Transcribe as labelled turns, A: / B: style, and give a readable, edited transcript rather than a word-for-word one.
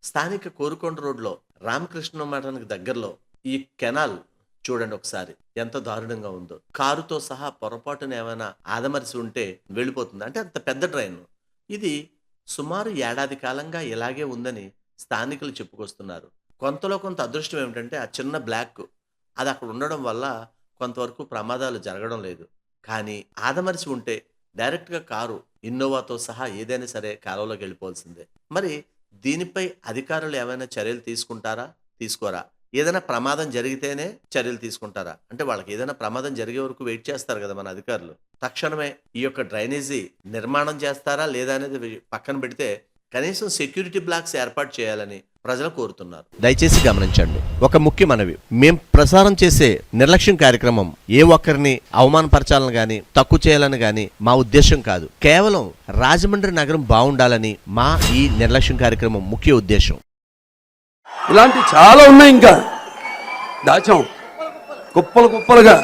A: స్థానిక కోరుకొండ రోడ్లో రామకృష్ణ మఠానికి దగ్గరలో ఈ కెనాల్ చూడండి ఒకసారి ఎంత దారుణంగా ఉందో. కారుతో సహా పొరపాటున ఏమైనా ఆదమరిచి ఉంటే వెళ్ళిపోతుంది. అంటే అంత పెద్ద డ్రైన్. ఇది సుమారు ఏడాది కాలంగా ఇలాగే ఉందని స్థానికులు చెప్పుకొస్తున్నారు. కొంతలో కొంత అదృష్టం ఏమిటంటే ఆ చిన్న బ్లాక్ అది అక్కడ ఉండడం వల్ల కొంతవరకు ప్రమాదాలు జరగడం లేదు. కానీ ఆదమరిచి ఉంటే డైరెక్ట్‌గా కారు ఇన్నోవాతో సహా ఏదైనా సరే కాలువలోకి వెళ్ళిపోవాల్సిందే. మరి దీనిపై అధికారులు ఏమైనా చర్యలు తీసుకుంటారా? తీసుకోరా? ఏదైనా ప్రమాదం జరిగితేనే చర్యలు తీసుకుంటారా? అంటే వాళ్ళకి ఏదైనా ప్రమాదం జరిగే వరకు వెయిట్ చేస్తారు కదా మన అధికారులు. తక్షణమే ఈ యొక్క డ్రైనేజీ నిర్మాణం చేస్తారా లేదా అనేది పక్కన పెడితే కనీసం సెక్యూరిటీ బ్లాక్స్ ఏర్పాటు చేయాలని ప్రజలు కోరుతున్నారు. దయచేసి గమనించండి. ఒక ముఖ్య మనవి, మేం ప్రసారం చేసే నిర్లక్ష్యం కార్యక్రమం ఏ ఒక్కరిని అవమానపరచాలని గాని తక్కువ చేయాలని గాని మా ఉద్దేశం కాదు. కేవలం రాజమండ్రి నగరం బాగుండాలని మా ఈ నిర్లక్ష్యం కార్యక్రమం ముఖ్య ఉద్దేశం.
B: ఇలాంటి చాలా ఉన్నాయి, ఇంకా దాచాం కుప్పలు కుప్పలుగా.